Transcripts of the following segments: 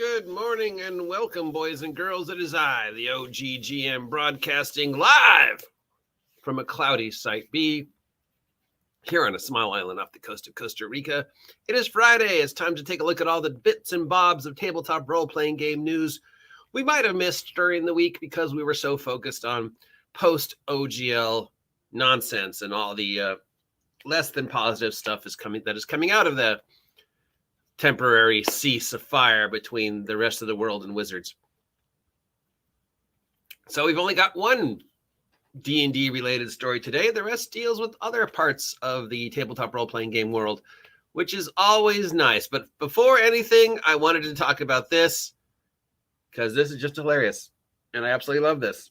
Good morning and welcome, boys and girls. It is I, the OGGM, broadcasting live from a cloudy Site B here on a small island off the coast of Costa Rica. It is Friday. It's time to take a look at all the bits and bobs of tabletop role-playing game news we might have missed during the week because we were so focused on post-OGL nonsense and all the less than positive stuff that is coming out of the temporary cease of fire between the rest of the world and Wizards. So we've only got one D&D related story today. The rest deals with other parts of the tabletop role-playing game world, which is always nice. But before anything, I wanted to talk about this because this is just hilarious, and I absolutely love this.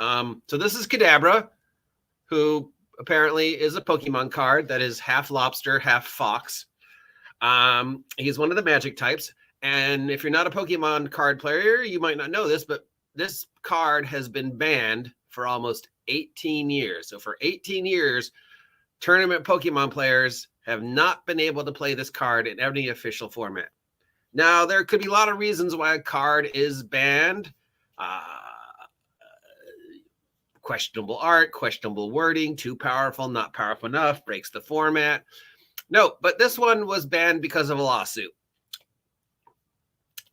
So this is Kadabra, who apparently is a Pokemon card that is half lobster, half fox. He's one of the magic types, and if you're not a Pokemon card player, you might not know this, but this card has been banned for almost 18 years. So for 18 years, tournament Pokemon players have not been able to play this card in any official format. Now, there could be a lot of reasons why a card is banned. Questionable art, questionable wording, too powerful, not powerful enough, breaks the format. No, but this one was banned because of a lawsuit.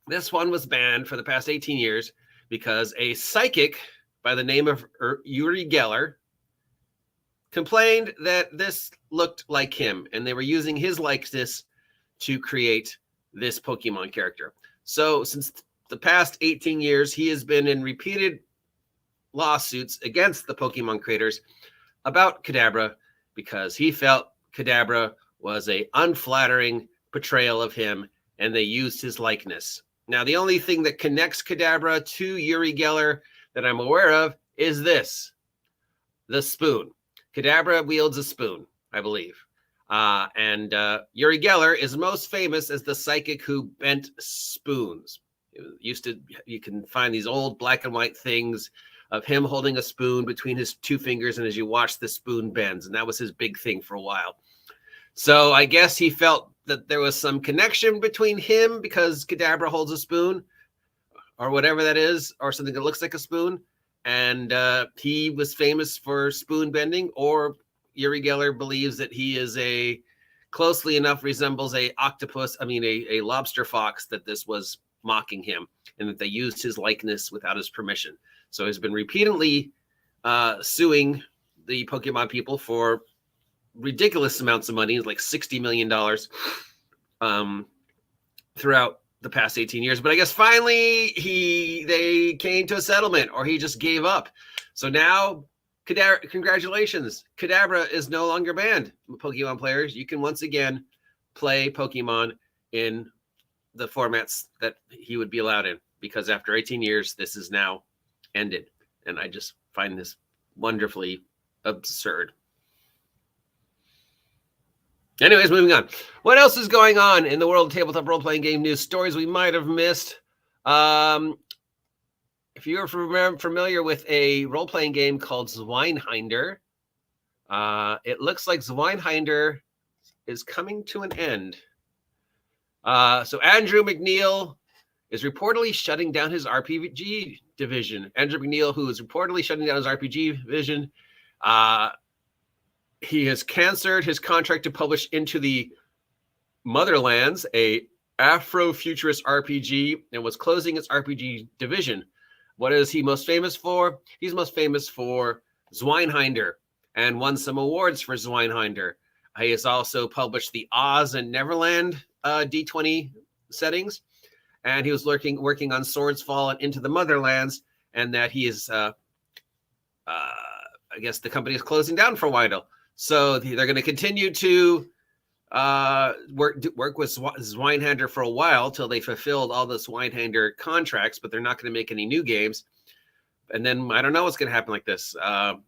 This one was banned for the past 18 years because a psychic by the name of Uri Geller complained that this looked like him, and they were using his likeness to create this Pokemon character. So since the past 18 years, he has been in repeated lawsuits against the Pokemon creators about Kadabra because he felt Kadabra was a unflattering portrayal of him, and they used his likeness. Now, the only thing that connects Kadabra to Uri Geller that I'm aware of is this, the spoon. Kadabra wields a spoon, I believe. And Uri Geller is most famous as the psychic who bent spoons. You can find these old black and white things of him holding a spoon between his two fingers, and as you watch, the spoon bends, and that was his big thing for a while. So I guess he felt that there was some connection between him because Kadabra holds a spoon or whatever that is, or something that looks like a spoon. And he was famous for spoon bending, or Uri Geller believes that he is closely enough resembles a lobster fox, that this was mocking him and that they used his likeness without his permission. So he's been repeatedly suing the Pokemon people for ridiculous amounts of money, like $60 million throughout the past 18 years. But I guess finally they came to a settlement, or he just gave up. So now, congratulations, Kadabra is no longer banned. Pokemon players, you can once again play Pokemon in the formats that he would be allowed in, because after 18 years, this is now ended. And I just find this wonderfully absurd. Anyways, moving on. What else is going on in the world of tabletop role-playing game news? Stories we might have missed. If you're familiar with a role-playing game called Zweinhinder, it looks like Zweinhinder is coming to an end. So Andrew McNeil is reportedly shutting down his RPG division. Andrew McNeil, who is reportedly shutting down his RPG division, he has canceled his contract to publish Into the Motherlands, a Afro-futurist RPG, and was closing its RPG division. What is he most famous for? He's most famous for Zweinhinder and won some awards for Zweinhinder. He has also published the Oz and Neverland D20 settings, and he was working on Swordsfall and Into the Motherlands, and that he is, I guess the company is closing down for a while. So they're going to continue to work with Zweinhinder for a while till they fulfilled all the Zweinhinder contracts, but they're not going to make any new games. And then I don't know what's going to happen like this. And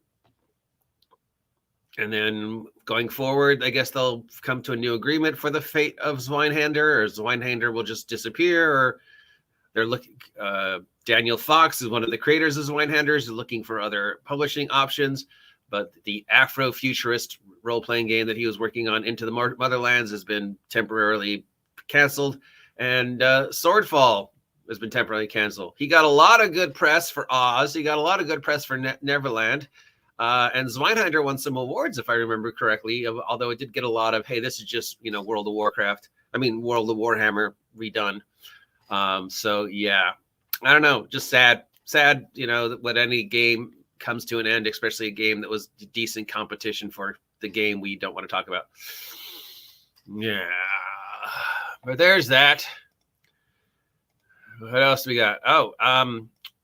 then going forward, I guess they'll come to a new agreement for the fate of Zweinhinder, or Zweinhinder will just disappear, or they're looking. Daniel Fox is one of the creators of Zweinhinder, is looking for other publishing options. But the Afro-futurist role-playing game that he was working on, Into the Motherlands, has been temporarily canceled. And Swordfall has been temporarily canceled. He got a lot of good press for Oz. He got a lot of good press for Neverland. And Zweinheimer won some awards, if I remember correctly, although it did get a lot of, hey, this is just, World of Warhammer redone. So, yeah, I don't know, just sad, when any game comes to an end, especially a game that was decent competition for the game we don't want to talk about. Yeah, but there's that. What else we got?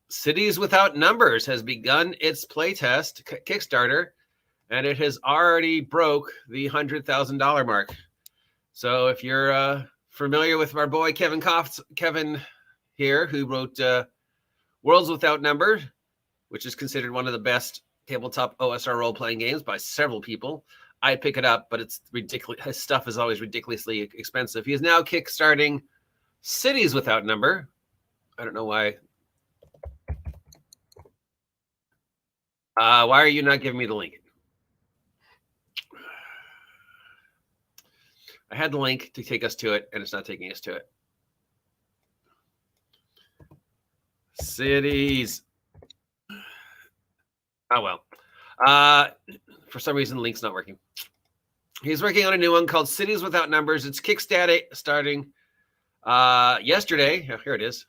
Cities Without Numbers has begun its playtest Kickstarter, and it has already broke the $100,000 mark. So if you're familiar with our boy Kevin here, who wrote Worlds Without Number, which is considered one of the best tabletop OSR role-playing games by several people, I'd pick it up, but it's ridiculous. His stuff is always ridiculously expensive. He is now kickstarting Cities Without Number. I don't know why. Why are you not giving me the link? I had the link to take us to it, and it's not taking us to it. Cities. Oh, well. For some reason, the link's not working. He's working on a new one called Cities Without Numbers. It's starting yesterday. Oh, here it is.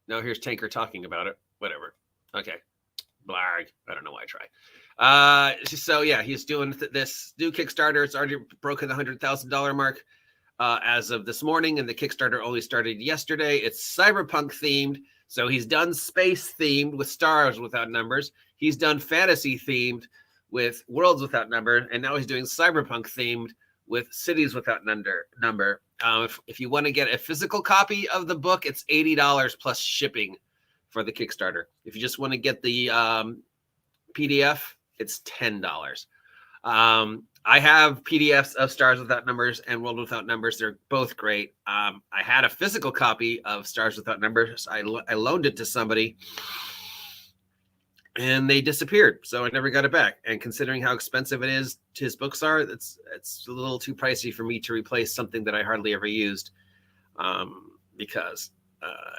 No, here's Tanker talking about it. Whatever. Okay. Blarg. I don't know why I try. So yeah, he's doing this new Kickstarter. It's already broken the $100,000 mark as of this morning, and the Kickstarter only started yesterday. It's cyberpunk themed. So he's done space themed with Stars Without Numbers. He's done fantasy themed with Worlds Without Number, and now he's doing cyberpunk themed with Cities Without Number. If you want to get a physical copy of the book, it's $80 plus shipping for the Kickstarter. If you just want to get the PDF, it's $10. I have PDFs of Stars Without Numbers and World Without Numbers. They're both great. I had a physical copy of Stars Without Numbers. I loaned it to somebody, and they disappeared, so I never got it back. And considering how expensive it is, his books are, it's a little too pricey for me to replace something that I hardly ever used. Because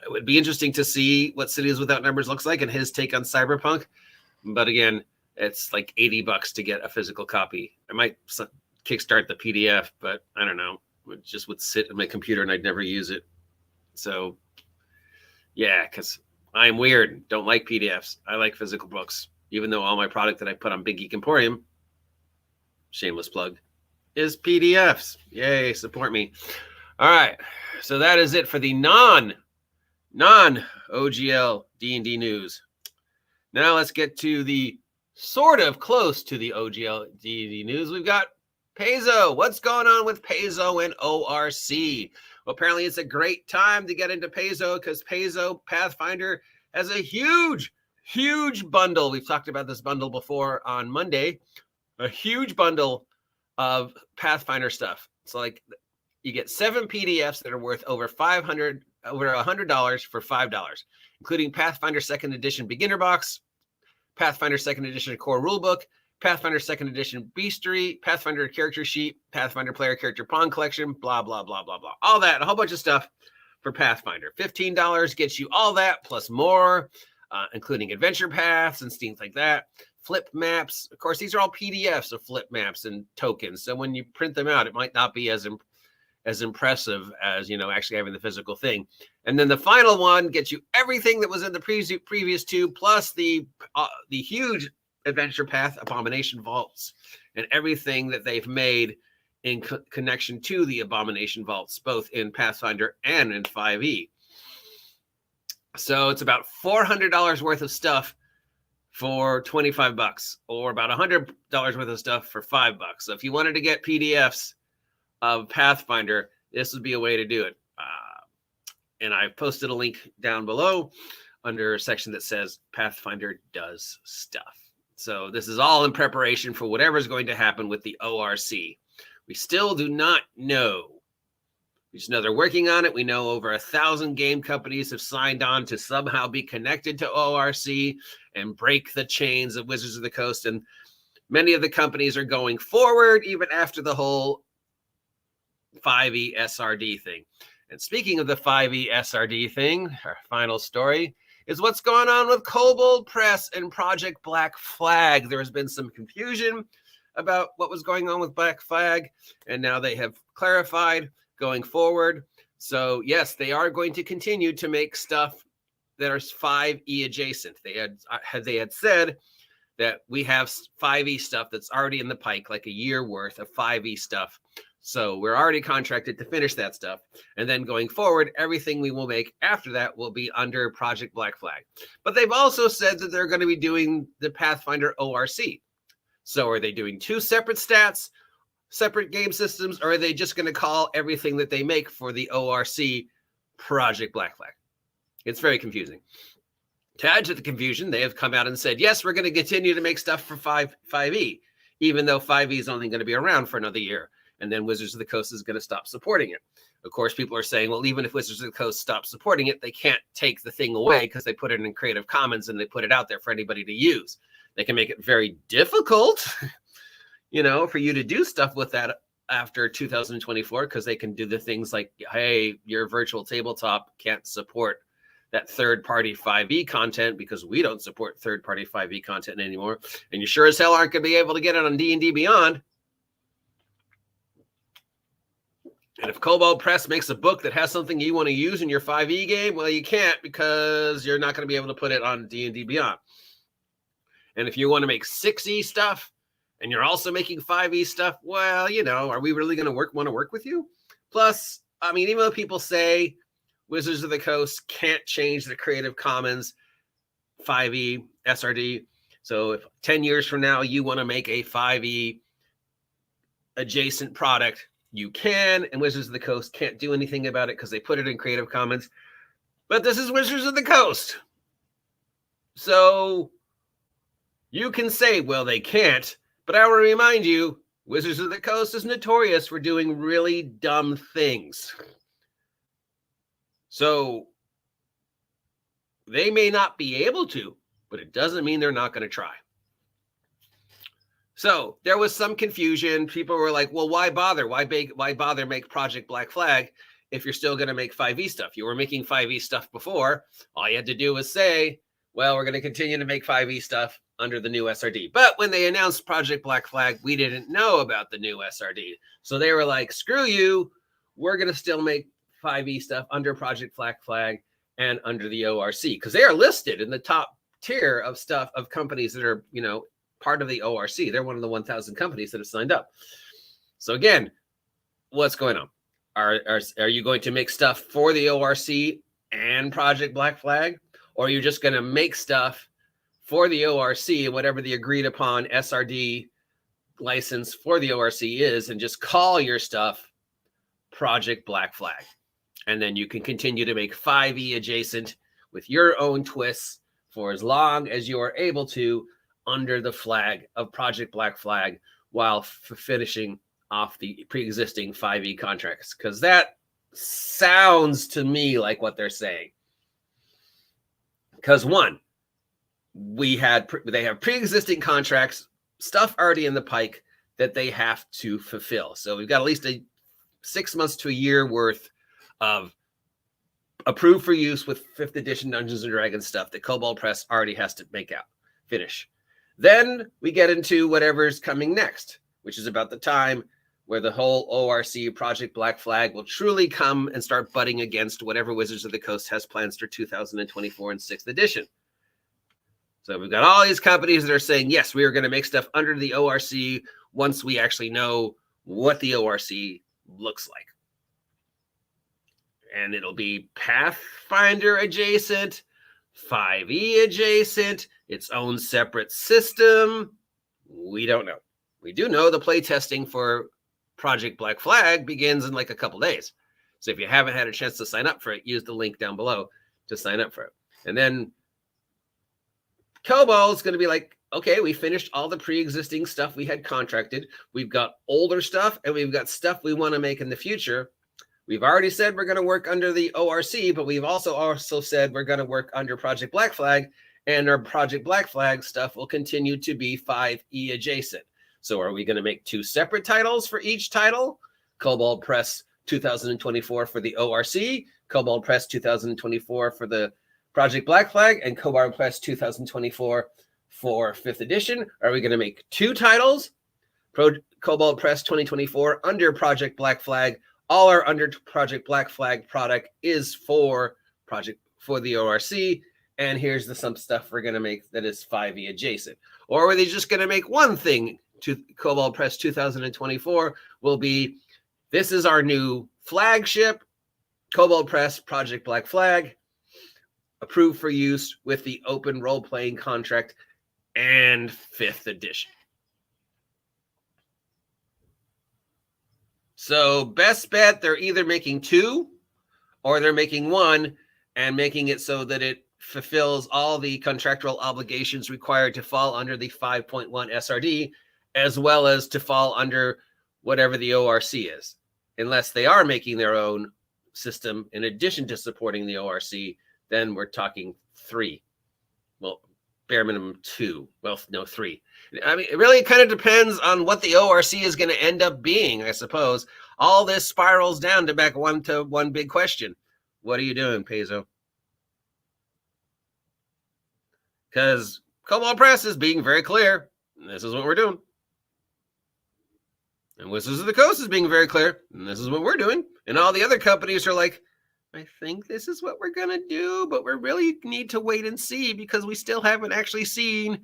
it would be interesting to see what Cities Without Numbers looks like and his take on cyberpunk. But again, it's like $80 to get a physical copy. I might kickstart the PDF, but I don't know. It just would sit on my computer and I'd never use it. So yeah, because I'm weird. Don't like PDFs. I like physical books, even though all my product that I put on Big Geek Emporium, shameless plug, is PDFs. Yay, support me. All right. So that is it for the non-OGL D&D news. Now let's get to the sort of close to the OGL D&D news. We've got Paizo. What's going on with Paizo and ORC? Well, apparently it's a great time to get into Paizo because Paizo Pathfinder has a huge bundle. We've talked about this bundle before on Monday. A huge bundle of Pathfinder stuff. So like you get 7 PDFs that are worth over $100 for $5, including Pathfinder 2nd Edition Beginner Box, Pathfinder 2nd Edition Core Rulebook, Pathfinder 2nd Edition Beastery, Pathfinder Character Sheet, Pathfinder Player Character Pawn Collection, blah, blah, blah, blah, blah. All that, a whole bunch of stuff for Pathfinder. $15 gets you all that plus more, including adventure paths and things like that. Flip maps. Of course, these are all PDFs of flip maps and tokens. So when you print them out, it might not be as impressive as, actually having the physical thing. And then the final one gets you everything that was in the previous two, plus the huge adventure path Abomination Vaults and everything that they've made in connection to the Abomination Vaults, both in Pathfinder and in 5e. So it's about $400 worth of stuff for $25, or about $100 worth of stuff for $5. So if you wanted to get PDFs of Pathfinder, this would be a way to do it. And I've posted a link down below under a section that says Pathfinder does stuff. So this is all in preparation for whatever's going to happen with the ORC. We still do not know. We just know they're working on it. We know over 1,000 game companies have signed on to somehow be connected to ORC and break the chains of Wizards of the Coast. And many of the companies are going forward even after the whole 5e SRD thing. And speaking of the 5e SRD thing, our final story is what's going on with Kobold Press and Project Black Flag. There has been some confusion about what was going on with Black Flag, and now they have clarified going forward. So yes, they are going to continue to make stuff that are 5e adjacent. They had said that we have 5e stuff that's already in the pike, like a year worth of 5e stuff. So we're already contracted to finish that stuff. And then going forward, everything we will make after that will be under Project Black Flag. But they've also said that they're going to be doing the Pathfinder ORC. So are they doing two separate stats, separate game systems, or are they just going to call everything that they make for the ORC Project Black Flag? It's very confusing. To add to the confusion, they have come out and said, yes, we're going to continue to make stuff for 5e, even though 5e is only going to be around for another year. And then Wizards of the Coast is going to stop supporting it. Of course, people are saying, well, even if Wizards of the Coast stops supporting it, they can't take the thing away because they put it in Creative Commons and they put it out there for anybody to use. They can make it very difficult, for you to do stuff with that after 2024, because they can do the things like, hey, your virtual tabletop can't support that third-party 5e content because we don't support third-party 5e content anymore. And you sure as hell aren't going to be able to get it on D&D Beyond. And if Kobold Press makes a book that has something you want to use in your 5e game, well, you can't because you're not going to be able to put it on D&D Beyond. And if you want to make 6e stuff and you're also making 5e stuff, well, are we really going to want to work with you? Plus, even though people say Wizards of the Coast can't change the Creative Commons 5e SRD, so if 10 years from now you want to make a 5e adjacent product, you can, and Wizards of the Coast can't do anything about it because they put it in Creative Commons. But this is Wizards of the Coast. So you can say, well, they can't, but I will remind you, Wizards of the Coast is notorious for doing really dumb things. So they may not be able to, but it doesn't mean they're not going to try. So there was some confusion. People were like, well, why bother? Why bother make Project Black Flag if you're still going to make 5e stuff? You were making 5e stuff before. All you had to do was say, well, we're going to continue to make 5e stuff under the new SRD. But when they announced Project Black Flag, we didn't know about the new SRD. So they were like, screw you. We're going to still make 5e stuff under Project Black Flag and under the ORC, because they are listed in the top tier of stuff of companies that are, part of the ORC. They're one of the 1,000 companies that have signed up. So again, what's going on? Are you going to make stuff for the ORC and Project Black Flag? Or are you just going to make stuff for the ORC, whatever the agreed upon SRD license for the ORC is, and just call your stuff Project Black Flag? And then you can continue to make 5e adjacent with your own twists for as long as you are able to under the flag of Project Black Flag while finishing off the pre-existing 5e contracts. Because that sounds to me like what they're saying. Because one, they have pre-existing contracts, stuff already in the pike that they have to fulfill. So we've got at least 6 months to a year worth of approved for use with 5th edition Dungeons and Dragons stuff that Kobold Press already has to finish. Then we get into whatever's coming next, which is about the time where the whole ORC Project Black Flag will truly come and start butting against whatever Wizards of the Coast has plans for 2024 and 6th edition. So we've got all these companies that are saying, yes, we are going to make stuff under the ORC once we actually know what the ORC looks like. And it'll be Pathfinder adjacent, 5e adjacent, its own separate system. We don't know. We do know the play testing for Project Black Flag begins in like a couple days. So if you haven't had a chance to sign up for it, use the link down below to sign up for it. And then Kobold's going to be like, okay, we finished all the pre-existing stuff we had contracted. We've got older stuff and we've got stuff we want to make in the future. We've already said we're going to work under the ORC, but we've also said we're going to work under Project Black Flag, and our Project Black Flag stuff will continue to be 5e adjacent. So are we going to make 2 separate titles for each title? Kobold Press 2024 for the ORC, Kobold Press 2024 for the Project Black Flag, and Kobold Press 2024 for 5th edition. Are we going to make 2 titles? Kobold Press 2024 under Project Black Flag. All our under Project Black Flag product is for the ORC. And here's some stuff we're going to make that is 5e adjacent. Or are they just going to make one thing to Kobold Press 2024 will be, this is our new flagship, Kobold Press Project Black Flag, approved for use with the open role-playing contract and 5th edition. So best bet, they're either making 2 or they're making 1 and making it so that it fulfills all the contractual obligations required to fall under the 5.1 SRD, as well as to fall under whatever the ORC is. Unless they are making their own system in addition to supporting the ORC, then we're talking 3. Well, bare minimum 2. Well, no, 3. I mean, it really kind of depends on what the ORC is going to end up being, I suppose. All this spirals down to back one big question. What are you doing, Peso? Because Kobold Press is being very clear. This is what we're doing. And Wizards of the Coast is being very clear. And this is what we're doing. And all the other companies are like, I think this is what we're going to do, but we really need to wait and see because we still haven't actually seen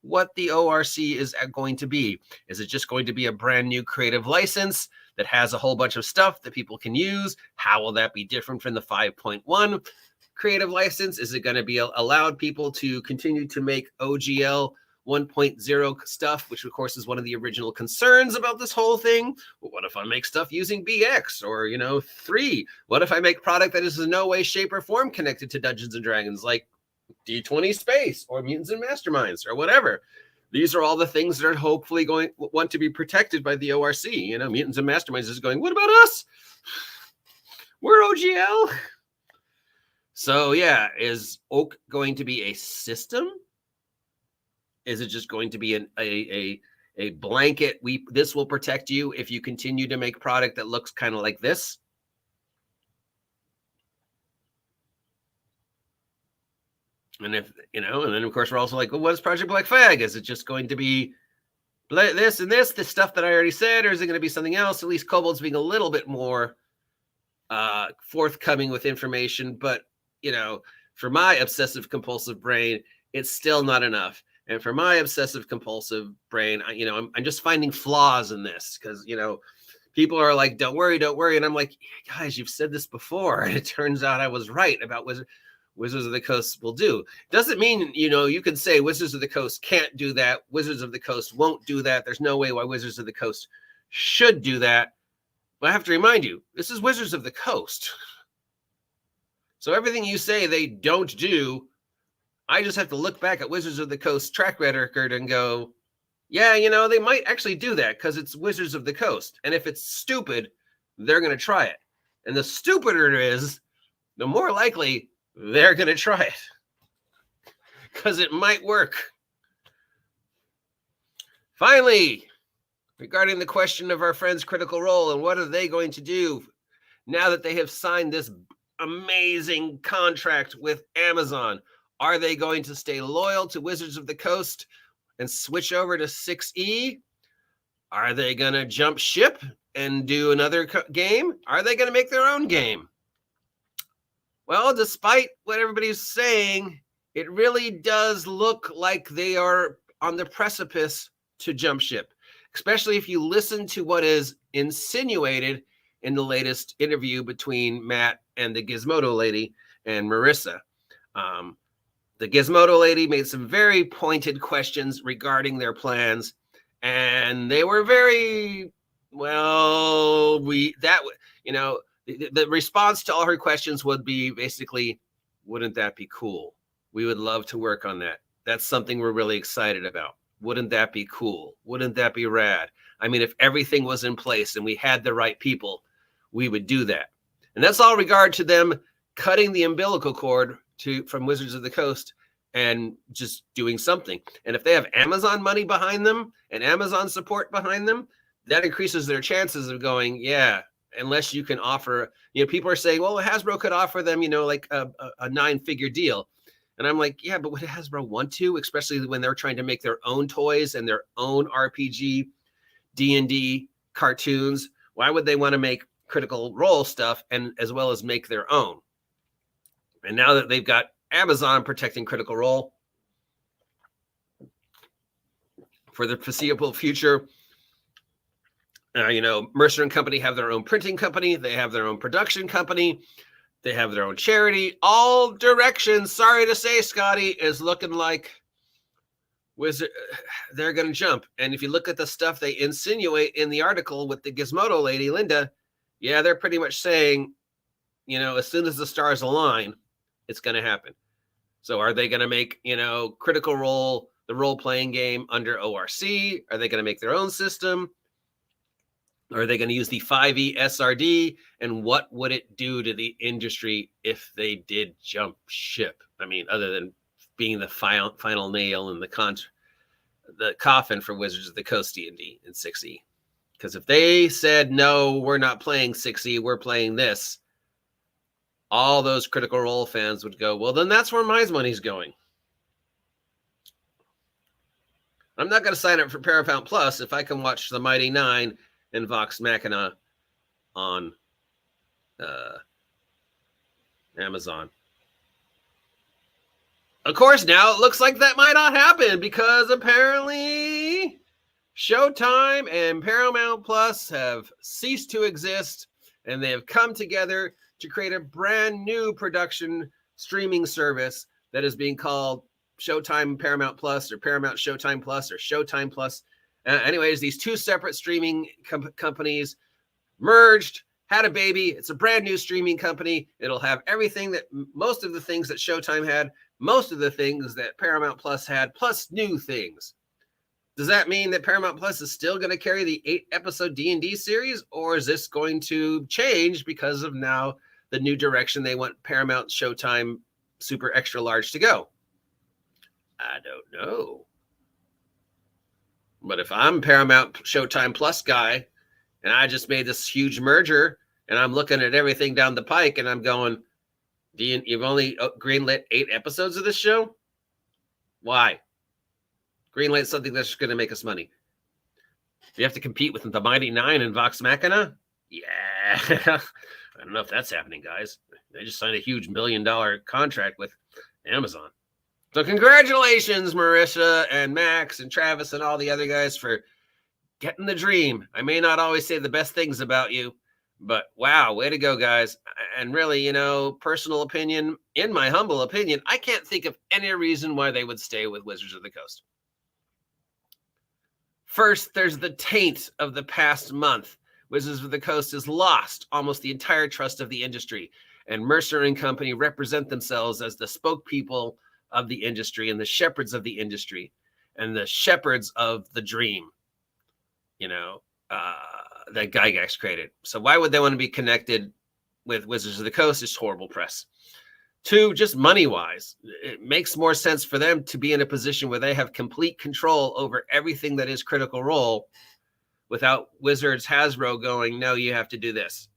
what the ORC is going to be. Is it just going to be a brand new creative license that has a whole bunch of stuff that people can use? How will that be different from the 5.1 creative license? Is it going to be allowed people to continue to make OGL 1.0 stuff, which of course is one of the original concerns about this whole thing? Well, what if I make stuff using BX or, 3? What if I make product that is in no way, shape, or form connected to Dungeons and Dragons, like D20 Space or Mutants and Masterminds or whatever? These are all the things that are hopefully want to be protected by the ORC. Mutants and Masterminds is going, what about us? We're OGL. So yeah, is Oak going to be a system? Is it just going to be a blanket? This will protect you if you continue to make product that looks kind of like this. And if and then of course we're also like, well, what is Project Black Flag? Is it just going to be this and this stuff that I already said, or is it going to be something else? At least Kobold's being a little bit more forthcoming with information, but for my obsessive compulsive brain, it's still not enough. And for my obsessive compulsive brain, I'm just finding flaws in this because, people are like, don't worry. And I'm like, guys, you've said this before. And it turns out I was right about Wizards of the Coast will do. Doesn't mean, you can say Wizards of the Coast can't do that. Wizards of the Coast won't do that. There's no way why Wizards of the Coast should do that. But I have to remind you, this is Wizards of the Coast. So everything you say they don't do, I just have to look back at Wizards of the Coast track record and go, yeah, they might actually do that because it's Wizards of the Coast. And if it's stupid, they're going to try it. And the stupider it is, the more likely they're going to try it because it might work. Finally, regarding the question of our friends Critical Role and what are they going to do now that they have signed this amazing contract with Amazon. Are they going to stay loyal to Wizards of the Coast and switch over to 6E? Are they going to jump ship and do another game? Are they going to make their own game? Well, despite what everybody's saying, it really does look like they are on the precipice to jump ship, especially if you listen to what is insinuated in the latest interview between Matt and the Gizmodo lady and Marissa. The Gizmodo lady made some very pointed questions regarding their plans, and they were very, the response to all her questions would be basically, wouldn't that be cool? We would love to work on that. That's something we're really excited about. Wouldn't that be cool? Wouldn't that be rad? I mean, if everything was in place and we had the right people, we would do that. And that's all regard to them cutting the umbilical cord from Wizards of the Coast and just doing something. And if they have Amazon money behind them and Amazon support behind them, that increases their chances of going, yeah, unless you can offer, people are saying, well, Hasbro could offer them, like a 9-figure deal. And I'm like, yeah, but would Hasbro want to, especially when they're trying to make their own toys and their own RPG, D&D cartoons? Why would they want to make Critical Role stuff and as well as make their own? And now that they've got Amazon protecting Critical Role for the foreseeable future, Mercer and Company have their own printing company. They have their own production company. They have their own charity. All directions, sorry to say, Scotty, is looking like they're going to jump. And if you look at the stuff they insinuate in the article with the Gizmodo lady, Linda, yeah, they're pretty much saying, as soon as the stars align, it's going to happen. So are they going to make, Critical Role, the role-playing game, under ORC? Are they going to make their own system? Or are they going to use the 5e SRD? And what would it do to the industry if they did jump ship? I mean, other than being the final nail in the coffin for Wizards of the Coast D&D in 6e. Because if they said, no, we're not playing 6e, we're playing this, all those Critical Role fans would go, well, then that's where my money's going. I'm not going to sign up for Paramount Plus if I can watch The Mighty Nine and Vox Machina on Amazon. Of course, now it looks like that might not happen because apparently Showtime and Paramount Plus have ceased to exist, and they have come together to create a brand new production streaming service that is being called Showtime Paramount Plus, or Paramount Showtime Plus, or Showtime Plus. Anyways, these two separate streaming companies merged, had a baby. It's a brand new streaming company. It'll have everything that most of the things that Showtime had, most of the things that Paramount Plus had, plus new things. Does that mean that Paramount Plus is still going to carry the 8-episode D&D series, or is this going to change because of now the new direction they want Paramount Showtime Super Extra Large to go? I don't know. But if I'm Paramount Showtime Plus guy, and I just made this huge merger, and I'm looking at everything down the pike, and I'm going, you've only greenlit 8 episodes of this show? Why? Greenlight something that's going to make us money. You have to compete with the Mighty Nine and Vox Machina? Yeah. I don't know if that's happening, guys. They just signed a huge $1 million contract with Amazon. So congratulations, Marissa and Max and Travis and all the other guys for getting the dream. I may not always say the best things about you, but wow, way to go, guys. And really, personal opinion, in my humble opinion, I can't think of any reason why they would stay with Wizards of the Coast. First, there's the taint of the past month. Wizards of the Coast has lost almost the entire trust of the industry, and Mercer and Company represent themselves as the spokespeople of the industry and the shepherds of the industry and the shepherds of the dream, that Gygax created. So why would they want to be connected with Wizards of the Coast? It's horrible press. 2, just money-wise, it makes more sense for them to be in a position where they have complete control over everything that is Critical Role without Wizards Hasbro going, no, you have to do this.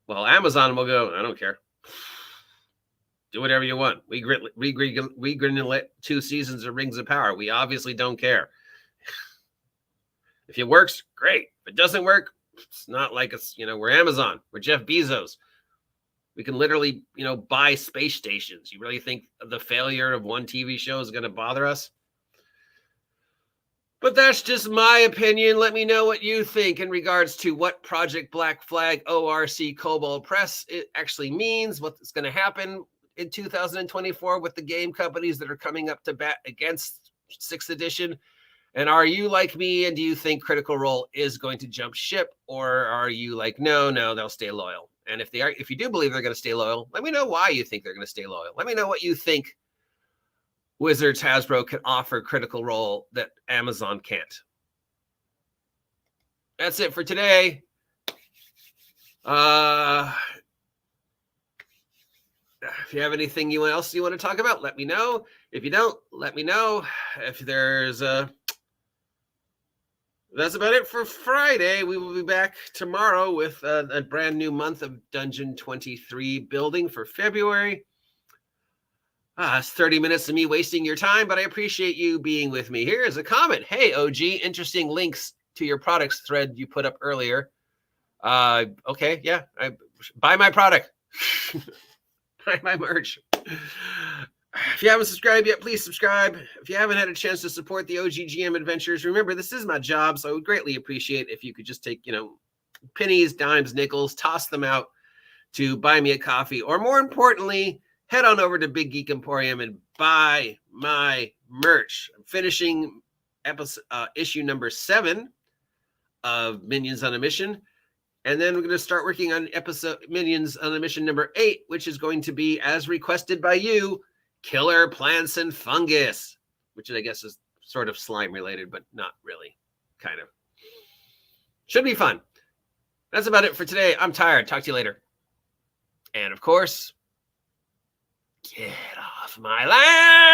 Well, Amazon will go, I don't care. Do whatever you want. We greenlit 2 seasons of Rings of Power. We obviously don't care. If it works, great. If it doesn't work, it's not like it's, we're Amazon. We're Jeff Bezos. We can literally, buy space stations. You really think the failure of one TV show is going to bother us? But that's just my opinion. Let me know what you think in regards to what Project Black Flag ORC Cobalt Press it actually means, what's going to happen in 2024 with the game companies that are coming up to bat against 6th edition. And are you like me, and do you think Critical Role is going to jump ship, or are you like, no, they'll stay loyal? And if you do believe they're going to stay loyal, let me know why you think they're going to stay loyal. Let me know what you think Wizards Hasbro can offer Critical Role that Amazon can't. That's it for today. If you have anything else you want to talk about, let me know. If you don't, let me know. If there's That's about it for Friday. We will be back tomorrow with a brand new month of Dungeon 23 building for February. It's 30 minutes of me wasting your time, but I appreciate you being with me. Here is a comment. Hey, OG, interesting links to your products thread you put up earlier. Okay, yeah, buy my product. Buy my merch. If you haven't subscribed yet, please subscribe. If you haven't had a chance to support the OGGM adventures, remember, this is my job, so I would greatly appreciate if you could just take, pennies, dimes, nickels, toss them out to buy me a coffee, or more importantly, head on over to Big Geek Emporium and buy my merch. I'm finishing issue number 7 of Minions on a Mission. And then we're going to start working on Minions on a Mission number 8, which is going to be, as requested by you, Killer Plants and Fungus, which I guess is sort of slime related, but not really. Kind of. Should be fun. That's about it for today. I'm tired. Talk to you later. And of course, get off my land!